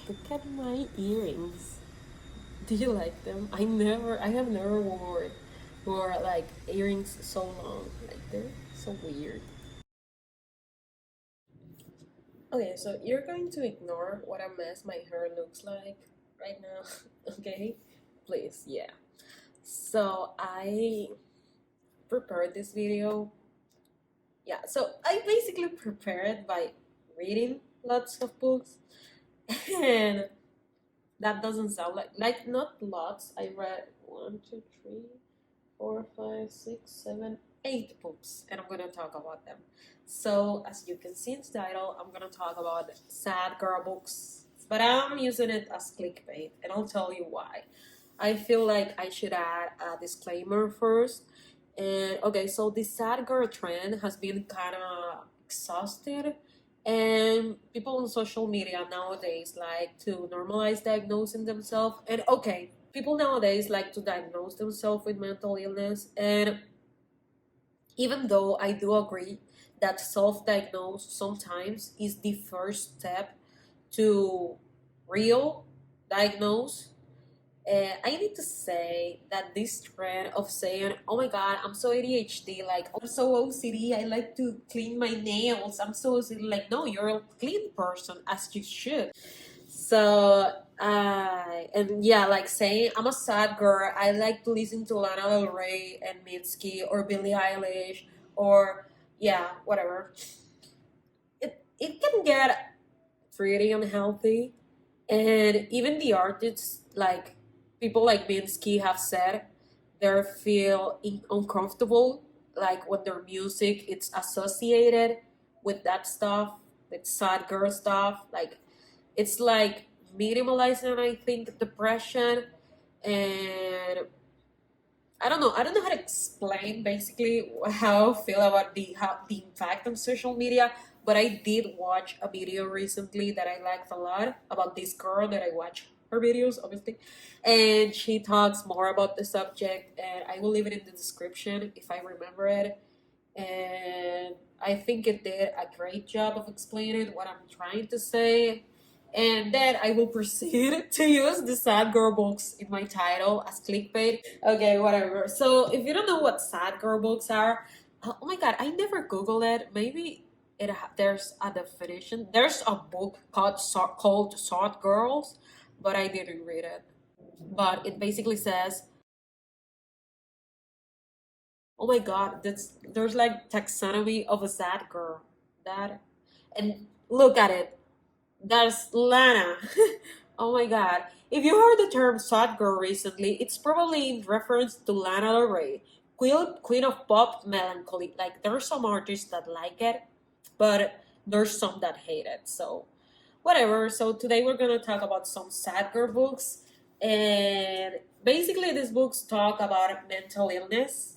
Look at my earrings. Do you like them? I have never wore like earrings so long. Like they're so weird. Okay, so you're going to ignore what a mess my hair looks like right now, okay? Please, yeah. So I prepared this video. Yeah, so I basically prepared by reading lots of books, and that doesn't sound like not lots. I read one, two, three, 4, 5, 6, 7, 8 books, and I'm gonna talk about them. So, as you can see in the title, I'm gonna talk about sad girl books, but I'm using it as clickbait, and I'll tell you why. I feel like I should add a disclaimer first. And okay, so the sad girl trend has been kind of exhausted, and people on social media nowadays like to normalize diagnosing themselves. And okay, people nowadays like to diagnose themselves with mental illness, and even though I do agree that self-diagnose sometimes is the first step to real diagnose, I need to say that this trend of saying, "Oh my God, I'm so ADHD, like I'm so OCD, I like to clean my nails, I'm so OCD," like no, you're a clean person as you should. So, and yeah, like saying I'm a sad girl. I like to listen to Lana Del Rey and Mitski or Billie Eilish or yeah, whatever. It can get pretty unhealthy, and even the artists like people like Minsky have said they feel uncomfortable like when their music it's associated with that stuff, with sad girl stuff, like it's like minimalizing, I think, depression. And I don't know how to explain basically how I feel about the impact on social media, but I did watch a video recently that I liked a lot about this girl that I watch her videos obviously, and she talks more about the subject, and I will leave it in the description if I remember it. And I think it did a great job of explaining what I'm trying to say. And then I will proceed to use the sad girl books in my title as clickbait. Okay, whatever. So if you don't know what sad girl books are, oh my god, I never Googled it. Maybe there's a definition. There's a book called Sad Girls, but I didn't read it. But it basically says, oh my god, there's like taxonomy of a sad girl. That and look at it. That's Lana. Oh my god. If you heard the term sad girl recently, it's probably in reference to Lana Del Rey, queen of pop melancholy. Like there's some artists that like it, but there's some that hate it. So whatever. So today we're gonna talk about some sad girl books, and basically these books talk about mental illness,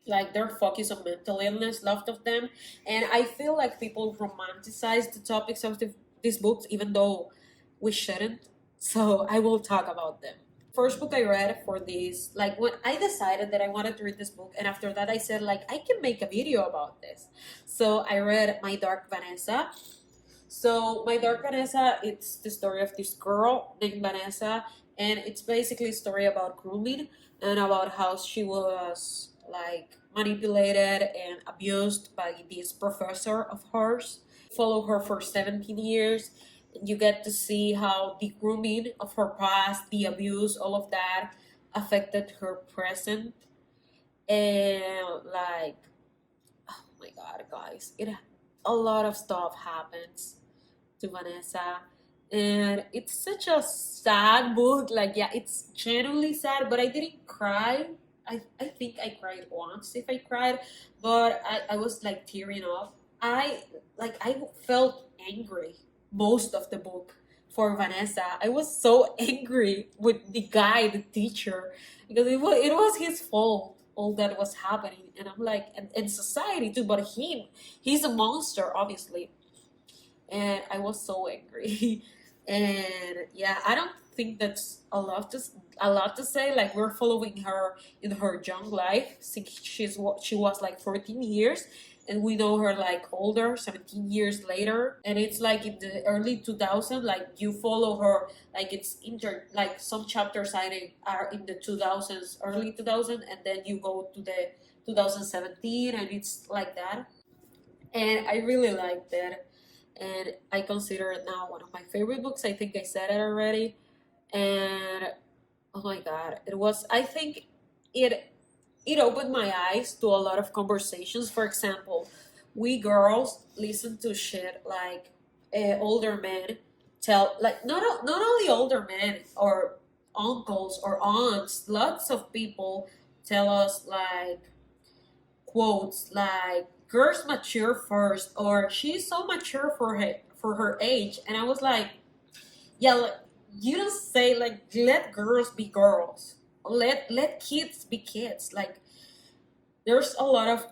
like they're focused on mental illness, lot of them. And I feel like people romanticize the topics of these books even though we shouldn't. So I will talk about them. First book I read for this, like when I decided that I wanted to read this book, and after that I said like I can make a video about this. So I read My Dark Vanessa. So My Dark Vanessa, it's the story of this girl named Vanessa, and it's basically a story about grooming and about how she was like manipulated and abused by this professor of hers. Follow her for 17 years. You get to see how the grooming of her past, the abuse, all of that affected her present. And like, oh my god, guys, it a lot of stuff happens to Vanessa. And it's such a sad book. Like, yeah, it's genuinely sad, but I didn't cry. I think I cried once if I cried, but I was like tearing up. I felt angry most of the book for Vanessa. I was so angry with the guy, the teacher, because it was his fault all that was happening. And I'm like, and society too, but he's a monster, obviously. And I was so angry. And yeah, I don't think that's a lot to say. Like we're following her in her young life since she was like 14 years, and we know her like older, 17 years later, and it's like in the early 2000s, like you follow her, like it's like some chapters are in the 2000s, early 2000, and then you go to the 2017, and it's like that. And I really liked that, and I consider it now one of my favorite books. I think I said it already. And oh my god, it was, I think it opened my eyes to a lot of conversations. For example, we girls listen to shit like older men tell, like not only older men or uncles or aunts, lots of people tell us like quotes like girls mature first, or she's so mature for her age. And I was like, yeah, like, you don't say like let girls be girls, let kids be kids. Like there's a lot of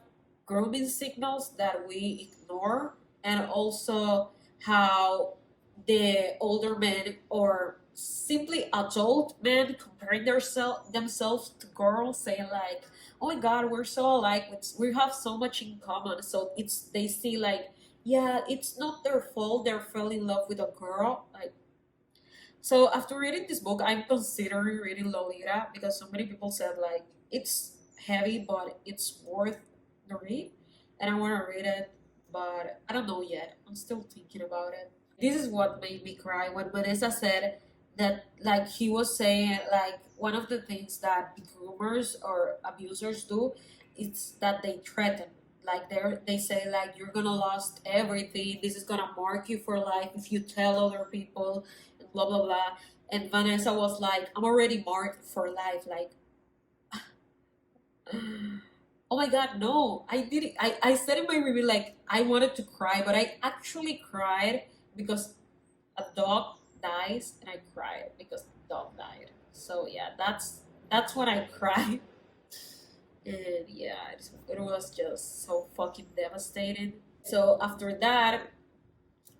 grooming signals that we ignore, and also how the older men or simply adult men comparing themselves to girls, saying like, oh my god, we're so alike, we have so much in common. So it's, they see like, yeah, it's not their fault they fell in love with a girl. Like, so after reading this book, I'm considering reading Lolita, because so many people said like it's heavy, but it's worth the read, and I want to read it, but I don't know yet. I'm still thinking about it. This is what made me cry when Vanessa said that, like he was saying, like one of the things that groomers or abusers do is that they threaten. Like they say like you're gonna lost everything. This is gonna mark you for life if you tell other people, and blah blah blah. And Vanessa was like, I'm already marked for life. Like, oh my god, no, I did it. I said in my review like I wanted to cry, but I actually cried because a dog dies, and I cried because the dog died. So yeah, that's when I cried. And yeah, it was just so fucking devastating. So after that,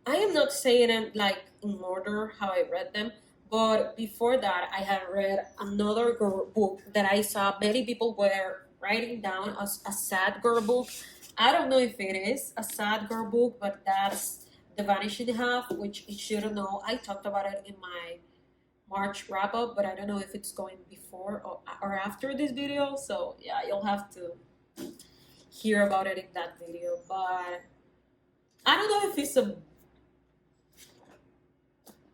I am not saying it like in order how I read them, but before that, I had read another girl book that I saw many people were writing down as a sad girl book. I don't know if it is a sad girl book, but that's The Vanishing Half, which you shouldn't know. I talked about it in my March wrap up, but I don't know if it's going before or after this video. So yeah, you'll have to hear about it in that video. But I don't know if it's a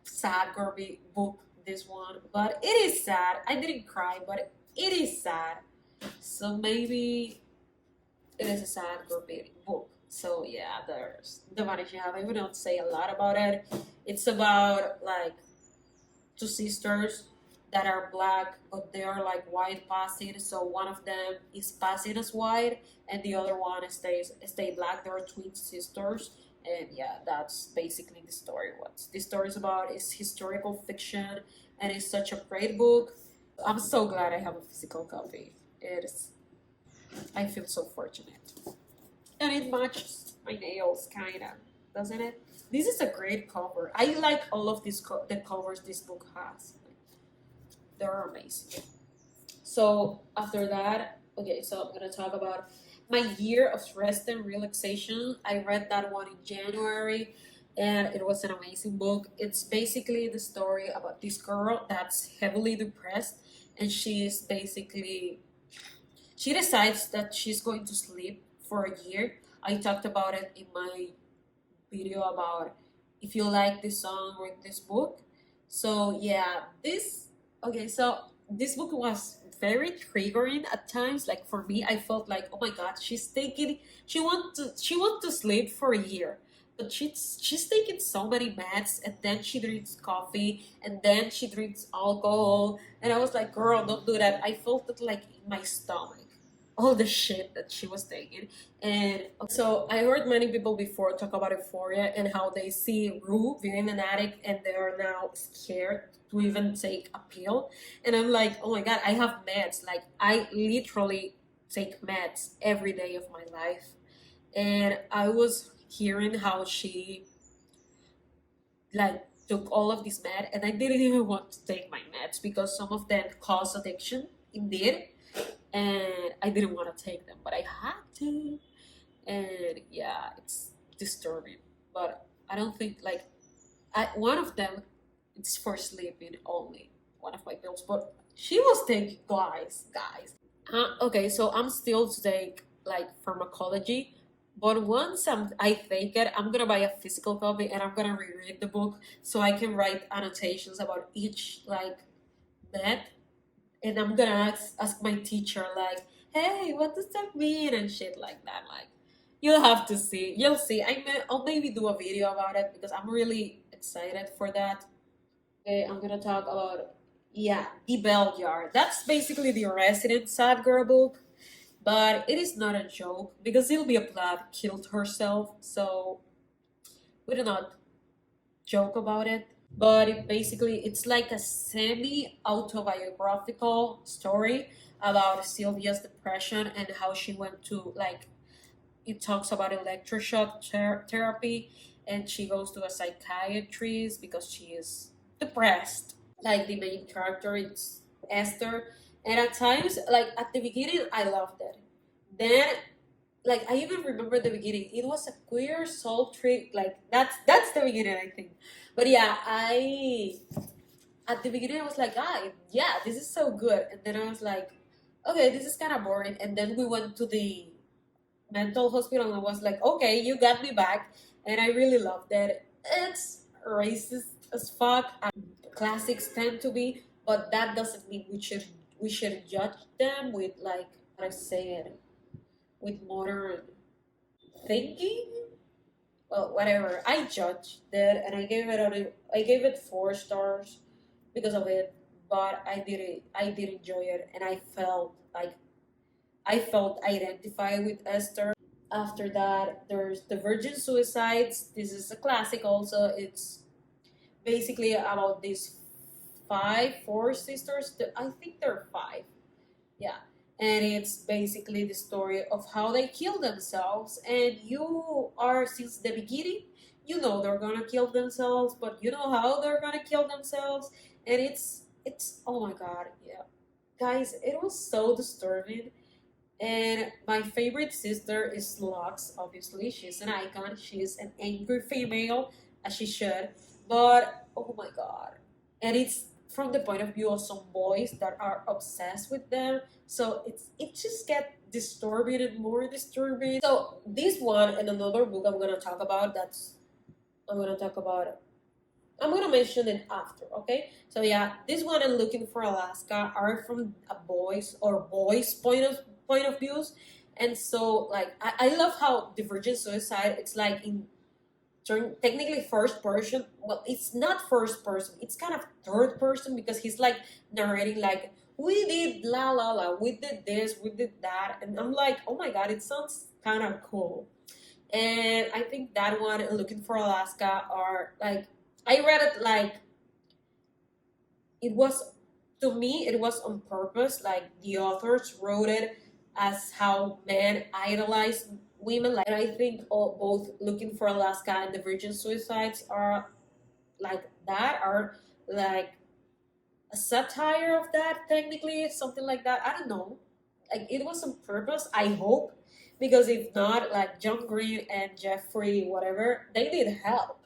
sad girly book, this one, but it is sad. I didn't cry, but it is sad. So maybe it is a sad girly book. So yeah, there's The Vanishing Half. I would not say a lot about it. It's about like two sisters that are black, but they are like white passing. So one of them is passing as white, and the other one stay black. They're twin sisters, and yeah, that's basically the story. What this story is about is historical fiction, and it's such a great book. I'm so glad I have a physical copy. It's, I feel so fortunate, and it matches my nails, kinda, doesn't it? This is a great cover. I like all of these the covers this book has. They're amazing. So after that, okay, so I'm gonna talk about my year of rest and relaxation. I read that one in January, and it was an amazing book. It's basically the story about this girl that's heavily depressed, and she decides that she's going to sleep for a year. I talked about it in my video about if you like this song or this book. So yeah, this book was very triggering at times. Like for me, I felt like, oh my god, she want to sleep for a year, but she's taking so many meds, and then she drinks coffee, and then she drinks alcohol, and I was like, girl, don't do that. I felt it like in my stomach, all the shit that she was taking. And so I heard many people before talk about euphoria and how they see Rue being an addict and they're now scared to even take a pill. And I'm like, oh my god, I have meds. Like I literally take meds every day of my life. And I was hearing how she like took all of this med, and I didn't even want to take my meds because some of them cause addiction indeed, and I didn't want to take them, but I had to. and yeah, it's disturbing. But I don't think like one of them, it's for sleeping only. One of my pills, but she was taking guys. Okay, so I'm still to take like pharmacology, but once I take it, I'm gonna buy a physical copy and I'm gonna reread the book so I can write annotations about each like med, and I'm gonna ask my teacher like, hey, what does that mean and shit like that. Like, you'll have to see. You'll see. I'll maybe do a video about it because I'm really excited for that. Okay, I'm gonna talk about yeah, the Bell Jar. That's basically the Resident Sad Girl book, but it is not a joke because Sylvia Plath killed herself, so we do not joke about it. But it's like a semi autobiographical story about Sylvia's depression and how she went to like it talks about electroshock therapy, and she goes to a psychiatrist because she is depressed. Like the main character, it's Esther, and at times, like at the beginning, I loved it. Then, like I even remember the beginning. It was a queer soul trick. Like that's the beginning, I think. But yeah, I at the beginning I was like, ah, yeah, this is so good, and then I was like, okay, this is kind of boring. And then we went to the mental hospital and I was like, okay, you got me back, and I really loved it. It's racist as fuck. Classics tend to be, but that doesn't mean we should judge them with like how I say it with modern thinking. Well, whatever. I judged it and I gave it 4 stars because of it, but I did enjoy it, and I felt identified with Esther. After that, there's the Virgin Suicides. This is a classic also. It's basically about these four sisters. I think there are five. Yeah. And it's basically the story of how they kill themselves. And you are, since the beginning, you know they're gonna kill themselves, but you know how they're gonna kill themselves. And oh my god, yeah. Guys, it was so disturbing. And my favorite sister is Lux, obviously. She's an icon. She's an angry female, as she should. But, oh my god. And it's from the point of view of some boys that are obsessed with them. So it just gets disturbing and more disturbing. So this one and another book I'm gonna talk about I'm gonna mention it after, okay? So yeah, this one and Looking for Alaska are from a boys point of views, and so like I love how Divergent Suicide. It's like in technically first person. Well, it's not first person. It's kind of third person because he's like narrating like we did la la la, we did this, we did that, and I'm like, oh my god, it sounds kind of cool. And I think that one and Looking for Alaska are like I read it like it was to me it was on purpose. Like the authors wrote it as how men idolize women. Like, and I think both Looking for Alaska and The Virgin Suicides are like that. Are like a satire of that. Technically, something like that. I don't know. Like it was on purpose. I hope, because if not, like John Green and Jeffrey, whatever, they need help.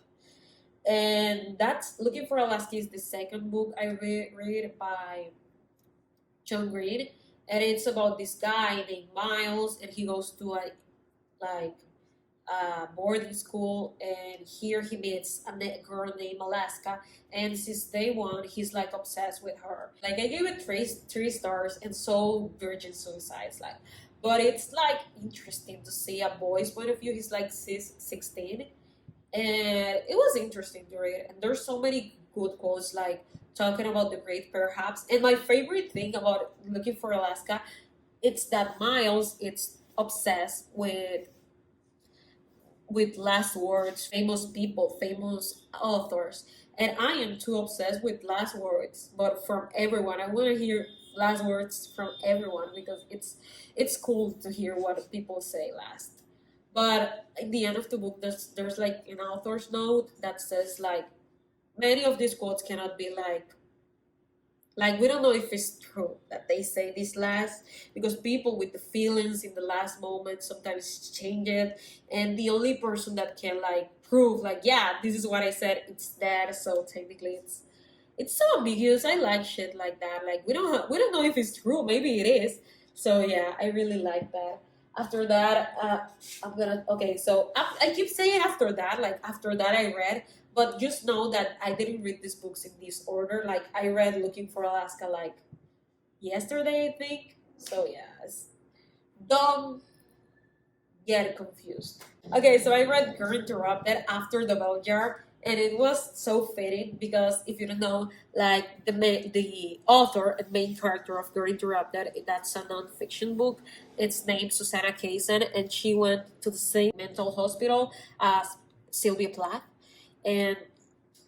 And that's Looking for Alaska is the second book I read by John Green, and it's about this guy named Miles, and he goes to a like boarding school, and here he meets a girl named Alaska, and since day one he's like obsessed with her. Like I gave it three stars, and so Virgin Suicides like, but it's like interesting to see a boy's point of view. He's like 16, and it was interesting to read. And there's so many good quotes like talking about the great perhaps. And my favorite thing about Looking for Alaska, it's that Miles it's obsessed with last words, famous people, famous authors, and I am too obsessed with last words, but from everyone. I want to hear last words from everyone because it's cool to hear what people say last. But at the end of the book, there's like an author's note that says like many of these quotes cannot be like Like, we don't know if it's true that they say this last, because people with the feelings in the last moment sometimes change it, and the only person that can like prove like, yeah, this is what I said, it's that. So technically, it's so ambiguous. I like shit like that. Like, we don't know if it's true. Maybe it is. So yeah, I really like that. After that, I'm gonna okay. So I keep saying after that, like after that I read, but just know that I didn't read these books in this order. Like, I read Looking for Alaska like yesterday, I think. So yeah, don't get confused. Okay, so I read Girl Interrupted after the Bell Jar, and it was so fitting because if you don't know, like the author and main character of Girl Interrupted, that's a non-fiction book. It's named Susanna Kaysen, and she went to the same mental hospital as Sylvia Plath, and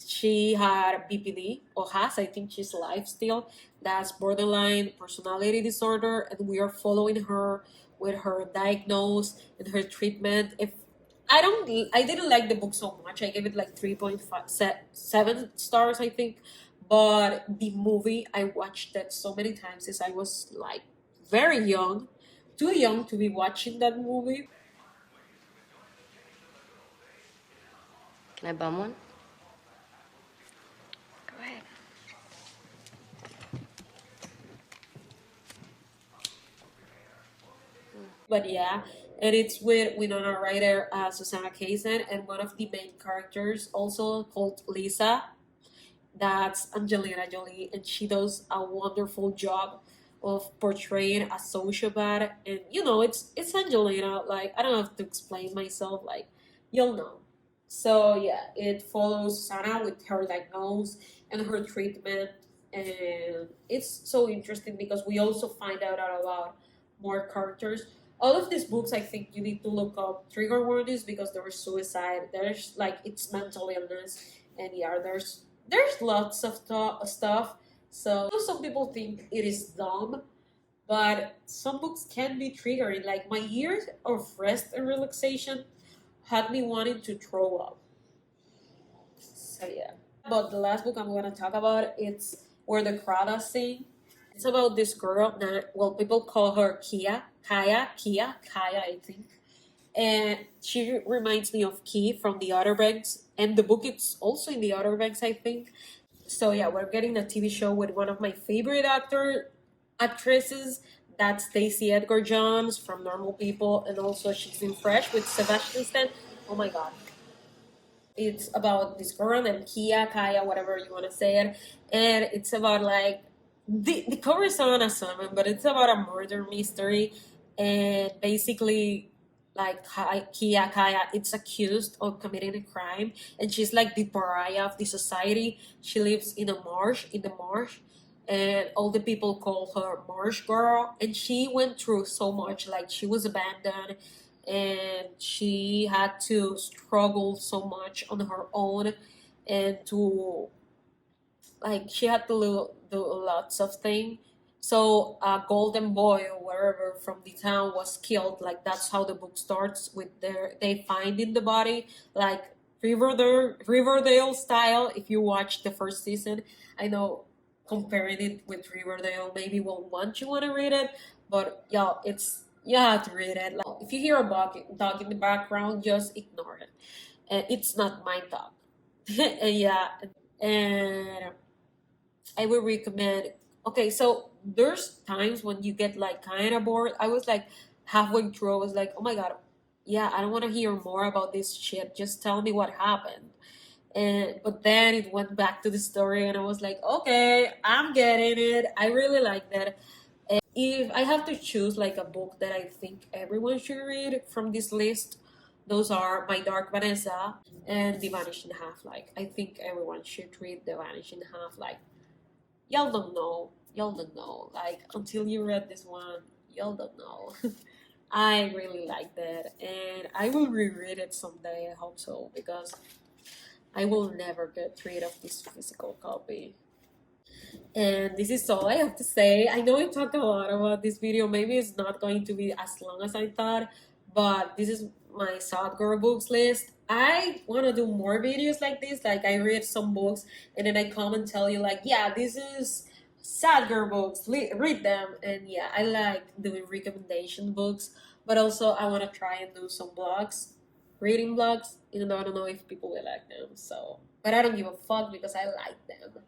she had BPD, or has, I think she's alive still. That's borderline personality disorder, and we are following her with her diagnosis and her treatment. If I didn't like the book so much. I gave it like 3.7 stars, I think. But the movie, I watched that so many times since I was like very young, too young to be watching that movie. Can I bum one? Go ahead. But yeah, and it's with Winona Ryder, Susanna Kaysen, and one of the main characters also called Lisa. That's Angelina Jolie, and she does a wonderful job of portraying a sociopath. And it's Angelina. Like, I don't have to explain myself. Like, you'll know. So yeah, it follows Susanna with her diagnosis and her treatment, and it's so interesting because we also find out about more characters. All of these books, I think you need to look up trigger warnings because there's suicide, there's like it's mental illness, and yeah, there's lots of stuff. So some people think it is dumb, but some books can be triggering. Like, my years of rest and relaxation had me wanting to throw up. So yeah. But the last book I'm gonna talk about, it's Where the Crawdads Sing. It's about this girl that, well, people call her Kaya, I think. And she reminds me of Key from the Outer Banks, and the book is also in the Outer Banks, I think. So yeah, we're getting a TV show with one of my favorite actresses. That's Stacey Edgar Jones from Normal People, and also she's in Fresh with Sebastian Stan. Oh my god, it's about this girl named Kaya, whatever you want to say it, and it's about like the cover is on a salmon, but it's about a murder mystery, and basically like Kaya, it's accused of committing a crime, and she's like the pariah of the society. She lives in the marsh, and all the people call her Marsh Girl, and she went through so much. Like, she was abandoned, and she had to struggle so much on her own, and to like she had to do lots of things. So a golden boy or wherever from the town was killed. Like, that's how the book starts, with they finding the body, like Riverdale style. If you watch the first season, I know comparing it with Riverdale maybe won't want you want to read it, but yeah, it's you have to read it. Like, if you hear a dog in the background, just ignore it. And it's not my dog. And yeah, and I would recommend. Okay, so there's times when you get like kind of bored. I was like halfway through, I was like, oh my god, yeah, I don't want to hear more about this shit. Just tell me what happened. And but then it went back to the story, and I was like, okay, I'm getting it. I really like that. And if I have to choose like a book that I think everyone should read from this list, those are My Dark Vanessa and The Vanishing Half. Like, I think everyone should read The Vanishing Half. Like, y'all don't know. Y'all don't know. Like, until you read this one, y'all don't know. I really like that. And I will reread it someday. I hope so. Because I will never get rid of this physical copy. And this is all I have to say. I know I talked a lot about this video. Maybe it's not going to be as long as I thought. But this is my sad girl books list. I want to do more videos like this. Like, I read some books and then I come and tell you, like, yeah, this is sad girl books. Read them, and yeah, I like doing recommendation books. But also, I want to try and do some blogs, reading blogs. Even though I don't know if people will like them. So, but I don't give a fuck because I like them.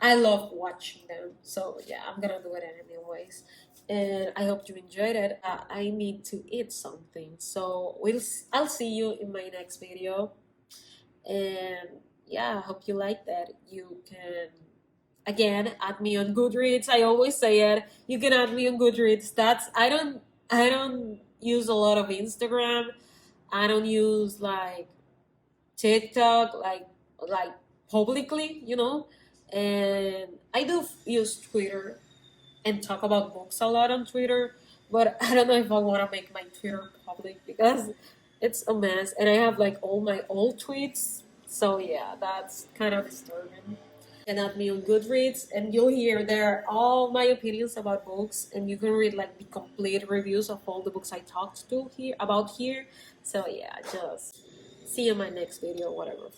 I love watching them. So yeah, I'm gonna do it anyways. And I hope you enjoyed it. I need to eat something. So I'll see you in my next video. And yeah, I hope you like that. You can again add me on Goodreads. I always say it. You can add me on Goodreads. That's I don't use a lot of Instagram. I don't use like TikTok like publicly, and I do use Twitter and talk about books a lot on Twitter, but I don't know if I want to make my Twitter public because it's a mess, and I have like all my old tweets. So yeah, that's kind of disturbing. And add me on Goodreads, and you'll hear there all my opinions about books, and you can read like the complete reviews of all the books I talked to here about here. So yeah, just see you in my next video, whatever.